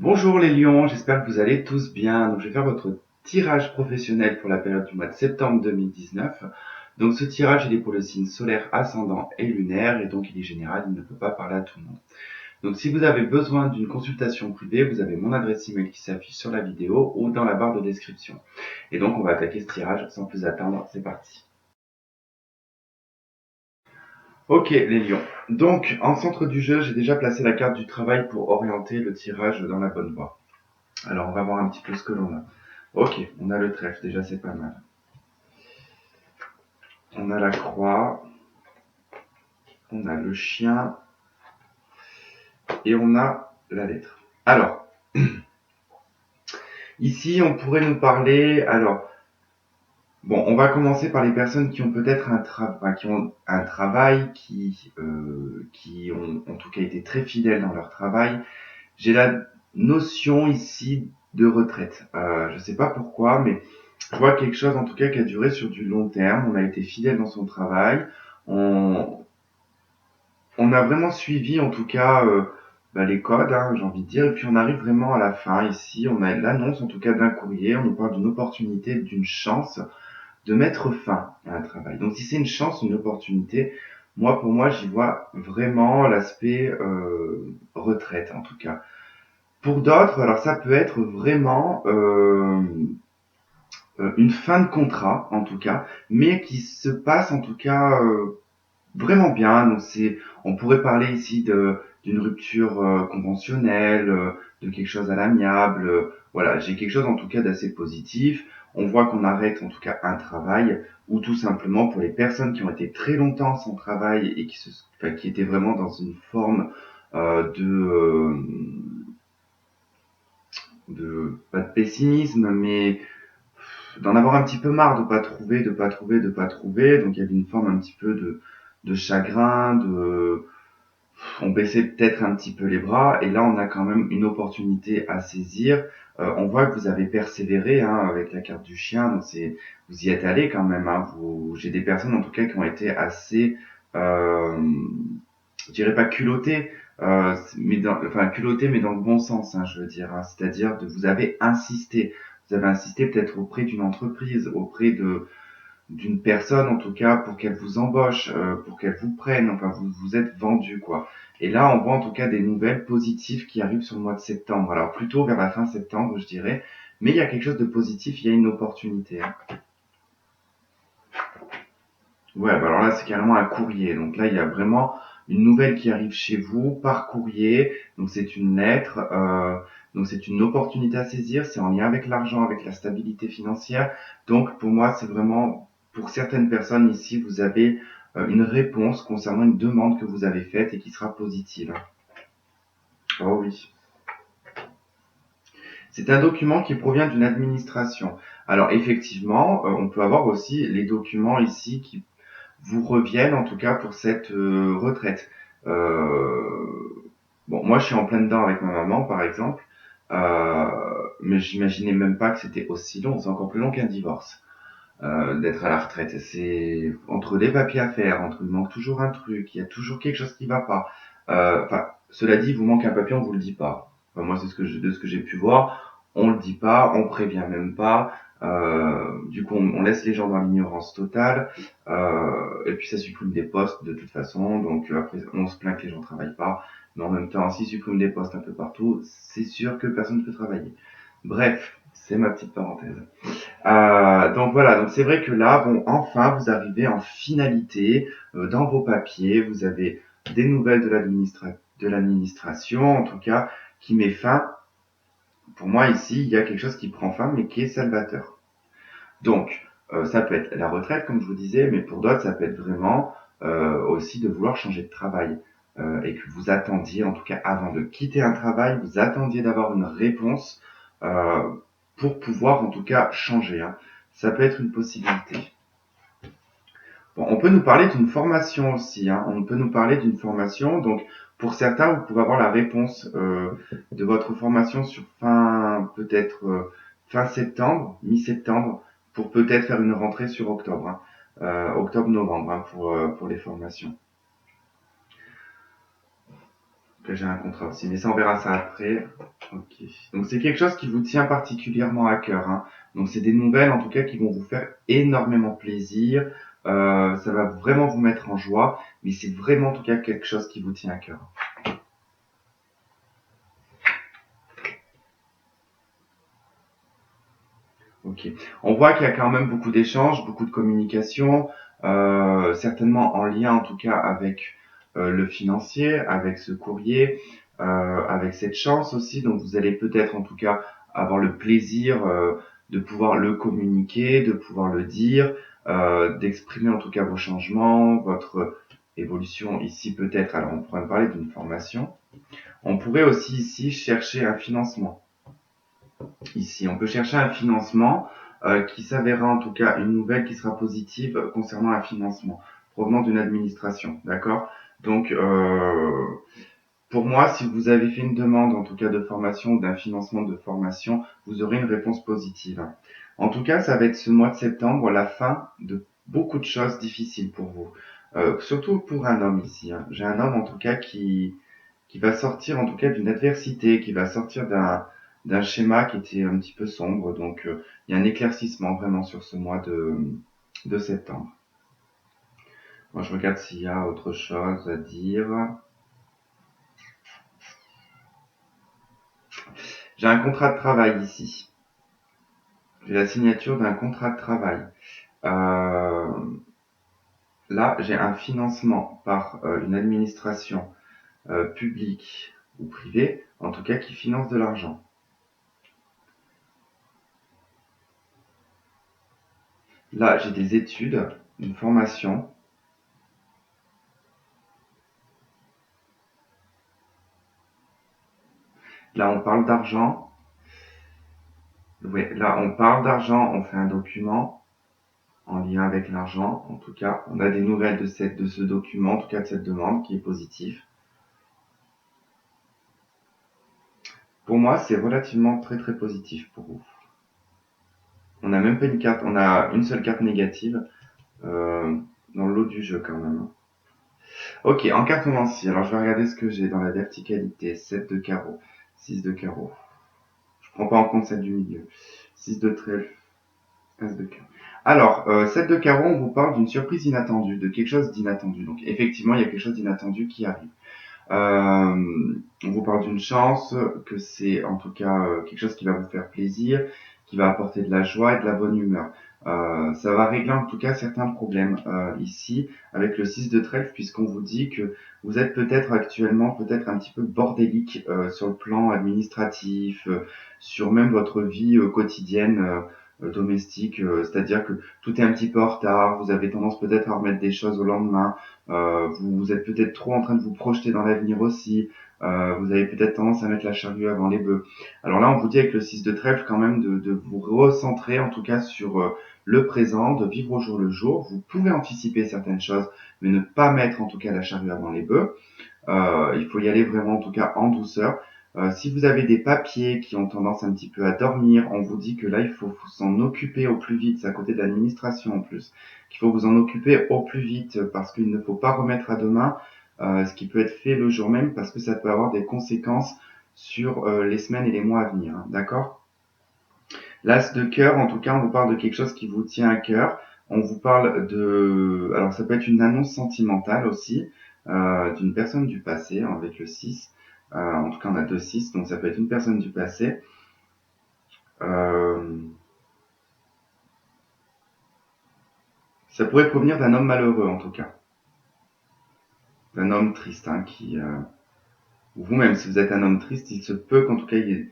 Bonjour les lions, j'espère que vous allez tous bien. Donc je vais faire votre tirage professionnel pour la période du mois de septembre 2019. Donc ce tirage il est pour le signe solaire, ascendant et lunaire et donc il est général, il ne peut pas parler à tout le monde. Donc si vous avez besoin d'une consultation privée, vous avez mon adresse email qui s'affiche sur la vidéo ou dans la barre de description. Et donc on va attaquer ce tirage sans plus attendre, c'est parti. Ok les lions. Donc en centre du jeu, j'ai déjà placé la carte du travail pour orienter le tirage dans la bonne voie. Alors on va voir un petit peu ce que l'on a. Ok, on a le trèfle, déjà c'est pas mal. On a la croix, on a le chien et on a la lettre. Alors, ici on pourrait nous parler. Alors, bon, on va commencer par les personnes qui ont peut-être un travail, qui ont en tout cas été très fidèles dans leur travail. J'ai la notion ici de retraite. Je sais pas pourquoi, mais je vois quelque chose en tout cas qui a duré sur du long terme. On a été fidèle dans son travail. On, on a vraiment suivi en tout cas les codes, hein, j'ai envie de dire, et puis on arrive vraiment à la fin ici, on a l'annonce en tout cas d'un courrier, on nous parle d'une opportunité, d'une chance de mettre fin à un travail. Donc si c'est une chance, une opportunité, pour moi j'y vois vraiment l'aspect retraite en tout cas. Pour d'autres, alors ça peut être vraiment une fin de contrat en tout cas, mais qui se passe en tout cas vraiment bien. Donc on pourrait parler ici d'une rupture conventionnelle, de quelque chose à l'amiable. Voilà, j'ai quelque chose en tout cas d'assez positif. On voit qu'on arrête en tout cas un travail, ou tout simplement pour les personnes qui ont été très longtemps sans travail et qui étaient vraiment dans une forme de pas de pessimisme, mais d'en avoir un petit peu marre de pas trouver, de pas trouver, de pas trouver. Donc il y avait une forme un petit peu de chagrin, on baissait peut-être un petit peu les bras, et là on a quand même une opportunité à saisir. On voit que vous avez persévéré hein, avec la carte du chien, donc vous y êtes allé quand même. Hein, j'ai des personnes en tout cas qui ont été assez, je dirais pas culottées, culottées mais dans le bon sens, hein, je veux dire. Hein, c'est-à-dire vous avez insisté peut-être auprès d'une entreprise, auprès d'une personne en tout cas pour qu'elle vous embauche, pour qu'elle vous prenne, enfin vous vous êtes vendu quoi. Et là on voit en tout cas des nouvelles positives qui arrivent sur le mois de septembre. Alors plutôt vers la fin septembre je dirais, mais il y a quelque chose de positif, il y a une opportunité. Hein. Ouais, bah alors là c'est carrément un courrier. Donc là il y a vraiment une nouvelle qui arrive chez vous par courrier. Donc c'est une lettre. Donc c'est une opportunité à saisir. C'est en lien avec l'argent, avec la stabilité financière. Donc pour moi c'est vraiment pour certaines personnes ici vous avez une réponse concernant une demande que vous avez faite et qui sera positive. Oh oui. C'est un document qui provient d'une administration. Alors effectivement, on peut avoir aussi les documents ici qui vous reviennent en tout cas pour cette retraite. Bon, moi je suis en plein dedans avec ma maman par exemple, euh, mais j'imaginais même pas que c'était aussi long. C'est encore plus long qu'un divorce d'être à la retraite. C'est entre les papiers à faire, entre il manque toujours un truc, il y a toujours quelque chose qui va pas. Cela dit, il vous manque un papier, on vous le dit pas. Enfin, moi, de ce que j'ai pu voir, on le dit pas, on prévient même pas. Du coup, on laisse les gens dans l'ignorance totale. Et puis, ça supprime des postes de toute façon. Donc, après, on se plaint que les gens travaillent pas. Mais en même temps, s'ils suppriment des postes un peu partout, c'est sûr que personne ne peut travailler. Bref, c'est ma petite parenthèse. Donc voilà, donc c'est vrai que là, bon, enfin, vous arrivez en finalité dans vos papiers, vous avez des nouvelles de l'administration, en tout cas, qui met fin. Pour moi, ici, il y a quelque chose qui prend fin, mais qui est salvateur. Donc, ça peut être la retraite, comme je vous disais, mais pour d'autres, ça peut être vraiment aussi de vouloir changer de travail. Et que vous attendiez, en tout cas avant de quitter un travail, vous attendiez d'avoir une réponse euh, pour pouvoir en tout cas changer. Hein. Ça peut être une possibilité. Bon, on peut nous parler d'une formation aussi. Hein. On peut nous parler d'une formation. Donc, pour certains, vous pouvez avoir la réponse de votre formation sur peut-être fin septembre, mi-septembre, pour peut-être faire une rentrée sur octobre, hein. Octobre-novembre hein, pour les formations. que j'ai un contrat aussi, mais ça on verra ça après. Ok. Donc c'est quelque chose qui vous tient particulièrement à cœur, hein. Donc c'est des nouvelles en tout cas qui vont vous faire énormément plaisir. Ça va vraiment vous mettre en joie, mais c'est vraiment en tout cas quelque chose qui vous tient à cœur. Ok. On voit qu'il y a quand même beaucoup d'échanges, beaucoup de communication, certainement en lien en tout cas avec le financier, avec ce courrier, avec cette chance aussi. Donc vous allez peut-être en tout cas avoir le plaisir de pouvoir le communiquer, de pouvoir le dire, d'exprimer en tout cas vos changements, votre évolution ici peut-être. Alors on pourrait me parler d'une formation. On pourrait aussi ici chercher un financement. Ici, on peut chercher un financement qui s'avérera en tout cas une nouvelle qui sera positive concernant un financement provenant d'une administration, d'accord? Donc, pour moi, si vous avez fait une demande en tout cas de formation ou d'un financement de formation, vous aurez une réponse positive. En tout cas, ça va être ce mois de septembre la fin de beaucoup de choses difficiles pour vous. Surtout pour un homme ici, hein. J'ai un homme en tout cas qui va sortir en tout cas d'une adversité, qui va sortir d'un schéma qui était un petit peu sombre. Donc il y a un éclaircissement vraiment sur ce mois de septembre. Moi je regarde s'il y a autre chose à dire. J'ai un contrat de travail ici. J'ai la signature d'un contrat de travail. Euh, Là, j'ai un financement par une administration publique ou privée, en tout cas qui finance de l'argent. Là, j'ai des études, une formation. Là, on parle d'argent. Oui, là, on parle d'argent, on fait un document en lien avec l'argent. En tout cas, on a des nouvelles de ce document, en tout cas de cette demande qui est positive. Pour moi, c'est relativement très très positif pour vous. On a même pas une carte, on a une seule carte négative dans le lot du jeu quand même. Ok, en cartomancie, alors je vais regarder ce que j'ai dans la verticalité. 7 de carreau, 6 de carreau. Je prends pas en compte celle du milieu. 6 de trèfle, As de carreau. Alors, 7 de carreau, on vous parle d'une surprise inattendue, de quelque chose d'inattendu. Donc effectivement, il y a quelque chose d'inattendu qui arrive. On vous parle d'une chance, que c'est en tout cas quelque chose qui va vous faire plaisir, qui va apporter de la joie et de la bonne humeur. Ça va régler en tout cas certains problèmes ici avec le 6 de trèfle, puisqu'on vous dit que vous êtes peut-être actuellement peut-être un petit peu bordélique sur le plan administratif, sur même votre vie quotidienne domestique, c'est-à-dire que tout est un petit peu en retard, vous avez tendance peut-être à remettre des choses au lendemain, vous êtes peut-être trop en train de vous projeter dans l'avenir aussi. Vous avez peut-être tendance à mettre la charrue avant les bœufs. Alors là, on vous dit avec le 6 de trèfle quand même de vous recentrer en tout cas sur le présent, de vivre au jour le jour. Vous pouvez anticiper certaines choses, mais ne pas mettre en tout cas la charrue avant les bœufs. Il faut y aller vraiment en tout cas en douceur. Si vous avez des papiers qui ont tendance un petit peu à dormir, on vous dit que là, il faut s'en occuper au plus vite. C'est à côté de l'administration en plus. Qu'il faut vous en occuper au plus vite parce qu'il ne faut pas remettre à demain ce qui peut être fait le jour même parce que ça peut avoir des conséquences sur les semaines et les mois à venir. Hein, d'accord? L'as de cœur, en tout cas, on vous parle de quelque chose qui vous tient à cœur. On vous parle de... Alors ça peut être une annonce sentimentale aussi, d'une personne du passé, hein, avec le 6. En tout cas, on a deux 6, donc ça peut être une personne du passé. Euh, Ça pourrait provenir d'un homme malheureux, en tout cas. D'un homme triste, hein, ou vous-même, si vous êtes un homme triste, il se peut qu'en tout cas, il y ait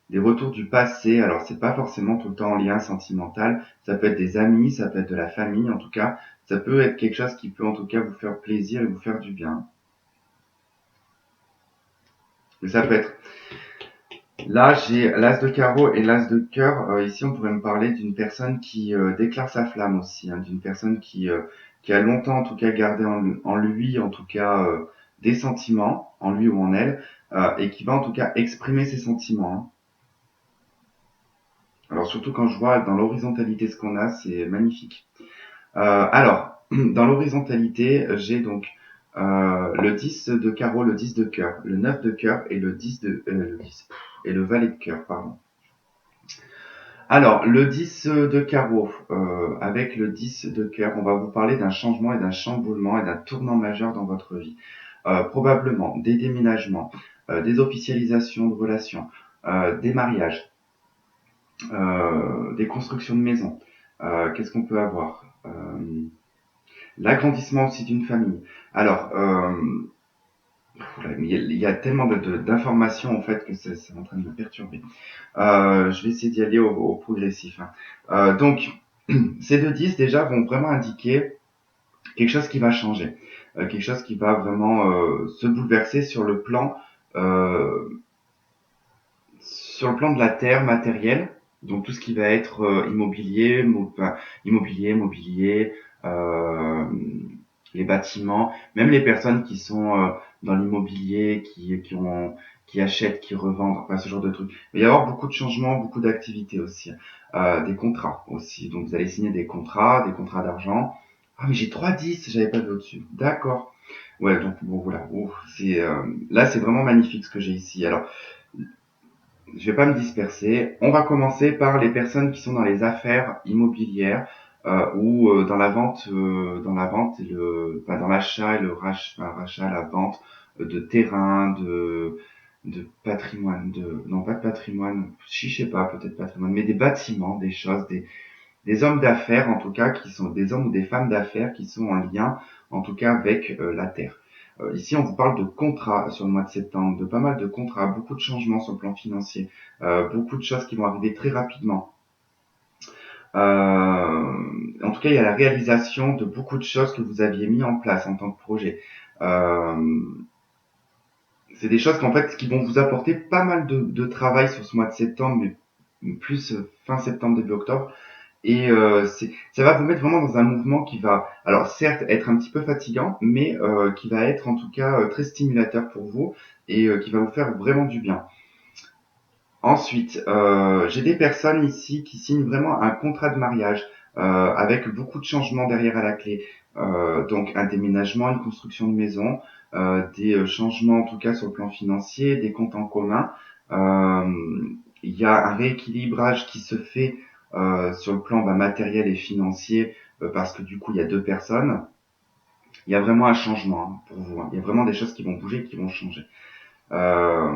des retours du passé. Alors, c'est pas forcément tout le temps en lien sentimental. Ça peut être des amis, ça peut être de la famille, en tout cas. Ça peut être quelque chose qui peut, en tout cas, vous faire plaisir et vous faire du bien. Mais ça peut être... Là, j'ai l'as de carreau et l'as de cœur. Ici, on pourrait me parler d'une personne qui déclare sa flamme aussi, hein, d'une personne qui a longtemps, en tout cas, gardé en lui, en tout cas, des sentiments, en lui ou en elle, et qui va, en tout cas, exprimer ses sentiments. Hein. Alors, surtout quand je vois dans l'horizontalité ce qu'on a, c'est magnifique. Alors, dans l'horizontalité, j'ai donc Le 10 de carreau, le 10 de cœur, le 9 de cœur et et le valet de cœur, pardon. Alors, le 10 de carreau, avec le 10 de cœur, on va vous parler d'un changement et d'un chamboulement et d'un tournant majeur dans votre vie. Probablement des déménagements, des officialisations de relations, des mariages, des constructions de maisons. Qu'est-ce qu'on peut avoir L'agrandissement aussi d'une famille. Alors, il y a tellement d'informations en fait que c'est en train de me perturber. Je vais essayer d'y aller au progressif, hein. Donc, ces deux 10 déjà vont vraiment indiquer quelque chose qui va changer, quelque chose qui va vraiment se bouleverser euh, sur le plan de la terre matérielle, donc tout ce qui va être immobilier, mobilier, euh, les bâtiments, même les personnes qui sont dans l'immobilier, qui achètent, qui revendent, enfin ce genre de trucs. Il va y avoir beaucoup de changements, beaucoup d'activités aussi, des contrats aussi. Donc vous allez signer des contrats d'argent. Ah mais j'ai 3-10, j'avais pas vu au-dessus. D'accord. Ouais, donc bon voilà. Ouf, là c'est vraiment magnifique ce que j'ai ici. Alors je vais pas me disperser. On va commencer par les personnes qui sont dans les affaires immobilières ou dans la vente et dans l'achat et le rachat, la vente de terrain, de patrimoine, non pas de patrimoine, si je sais pas, peut-être patrimoine, mais des bâtiments, des choses, des hommes d'affaires en tout cas qui sont des hommes ou des femmes d'affaires qui sont en lien en tout cas avec la terre. Ici, on vous parle de contrats sur le mois de septembre, de pas mal de contrats, beaucoup de changements sur le plan financier, beaucoup de choses qui vont arriver très rapidement. En tout cas, il y a la réalisation de beaucoup de choses que vous aviez mis en place en tant que projet. Euh, c'est des choses qu'en fait qui vont vous apporter pas mal de travail sur ce mois de septembre, mais plus fin septembre, début octobre. Et ça va vous mettre vraiment dans un mouvement qui va, alors certes, être un petit peu fatigant, mais qui va être en tout cas très stimulateur pour vous et qui va vous faire vraiment du bien. Ensuite, j'ai des personnes ici qui signent vraiment un contrat de mariage avec beaucoup de changements derrière à la clé. Donc un déménagement, une construction de maison, des changements en tout cas sur le plan financier, des comptes en commun. Euh, il y a un rééquilibrage qui se fait sur le plan matériel et financier parce que du coup il y a deux personnes. Il y a vraiment un changement hein, pour vous, hein. Il y a vraiment des choses qui vont bouger, qui vont changer. Euh,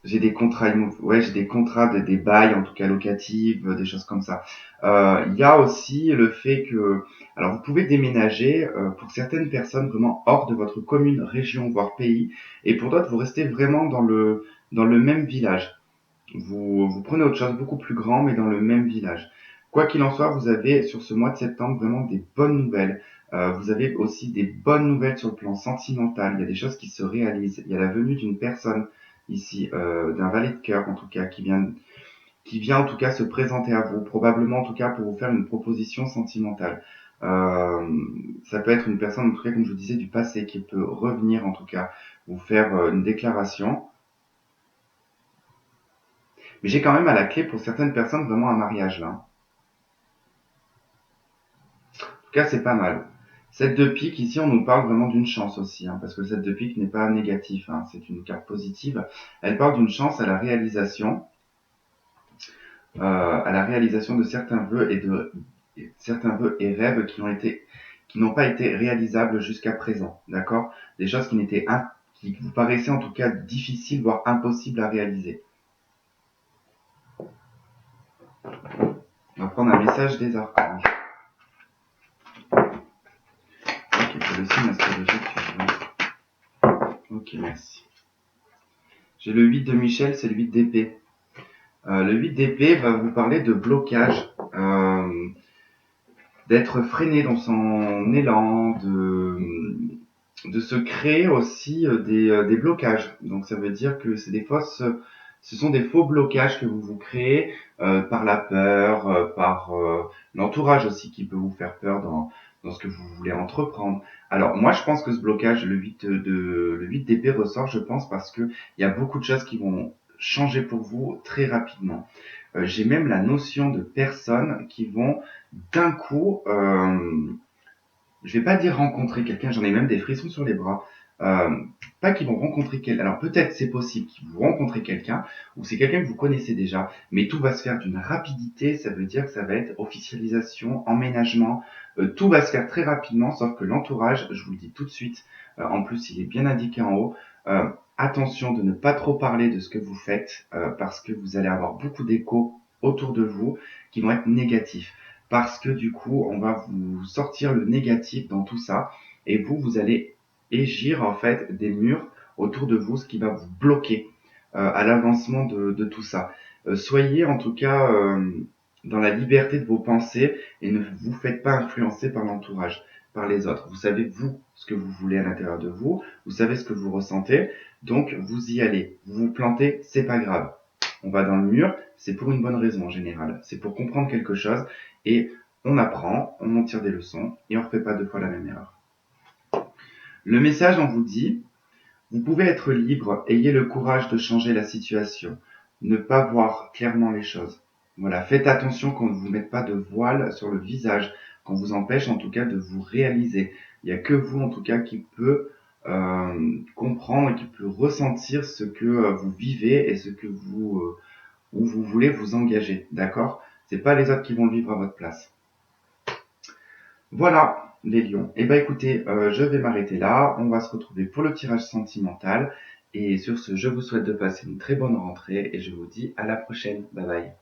j'ai des contrats, des bails, en tout cas locatifs, des choses comme ça. Il y a aussi le fait que, alors vous pouvez déménager pour certaines personnes vraiment hors de votre commune, région, voire pays, et pour d'autres vous restez vraiment dans le même village. Vous prenez autre chose beaucoup plus grand, mais dans le même village. Quoi qu'il en soit, vous avez sur ce mois de septembre vraiment des bonnes nouvelles. Vous avez aussi des bonnes nouvelles sur le plan sentimental. Il y a des choses qui se réalisent. Il y a la venue d'une personne ici, d'un valet de cœur en tout cas, qui vient en tout cas se présenter à vous, probablement en tout cas pour vous faire une proposition sentimentale. Euh, Ça peut être une personne en tout cas, comme je vous disais, du passé qui peut revenir en tout cas, vous faire une déclaration. Mais j'ai quand même à la clé pour certaines personnes vraiment un mariage là, hein. En tout cas, c'est pas mal. 7 de pique, ici on nous parle vraiment d'une chance aussi, hein, parce que le 7 de pique n'est pas négatif, hein, c'est une carte positive. Elle parle d'une chance à la réalisation de certains vœux et rêves qui n'ont pas été réalisables jusqu'à présent, d'accord? Des choses qui vous paraissaient en tout cas difficiles, voire impossibles à réaliser. On va prendre un message des archanges. Ok, pour le signe astrologique. Ok, merci. J'ai le 8 de Michel, c'est le 8 d'épée. Le 8 d'épée va vous parler de blocage, d'être freiné dans son élan, de se créer aussi des blocages. Donc ça veut dire que ce sont des faux blocages que vous vous créez par la peur, par l'entourage aussi qui peut vous faire peur dans ce que vous voulez entreprendre. Alors moi je pense que ce blocage, le 8 d'épée ressort, je pense, parce que il y a beaucoup de choses qui vont changer pour vous très rapidement. J'ai même la notion de personnes qui vont d'un coup je vais pas dire rencontrer quelqu'un, j'en ai même des frissons sur les bras. Euh, Pas qu'ils vont rencontrer quelqu'un. Alors peut-être c'est possible qu'ils vont rencontrer quelqu'un, ou c'est quelqu'un que vous connaissez déjà, mais tout va se faire d'une rapidité, ça veut dire que ça va être officialisation, emménagement, tout va se faire très rapidement, sauf que l'entourage, je vous le dis tout de suite, en plus il est bien indiqué en haut, attention de ne pas trop parler de ce que vous faites, parce que vous allez avoir beaucoup d'échos autour de vous qui vont être négatifs parce que du coup, on va vous sortir le négatif dans tout ça, et vous allez égir en fait des murs autour de vous, ce qui va vous bloquer à l'avancement de tout ça. Soyez en tout cas dans la liberté de vos pensées et ne vous faites pas influencer par l'entourage, par les autres. Vous savez vous ce que vous voulez à l'intérieur de vous, vous savez ce que vous ressentez, donc vous y allez. Vous vous plantez, c'est pas grave. On va dans le mur, c'est pour une bonne raison en général. C'est pour comprendre quelque chose et on apprend, on en tire des leçons et on ne refait pas deux fois la même erreur. Le message, on vous dit, vous pouvez être libre, ayez le courage de changer la situation, ne pas voir clairement les choses. Voilà, faites attention qu'on ne vous mette pas de voile sur le visage, qu'on vous empêche en tout cas de vous réaliser. Il n'y a que vous en tout cas qui peut comprendre et qui peut ressentir ce que vous vivez et ce que vous où vous voulez vous engager, d'accord? C'est pas les autres qui vont le vivre à votre place. Voilà, les lions. Eh ben écoutez, je vais m'arrêter là. On va se retrouver pour le tirage sentimental. Et sur ce, je vous souhaite de passer une très bonne rentrée et je vous dis à la prochaine. Bye bye.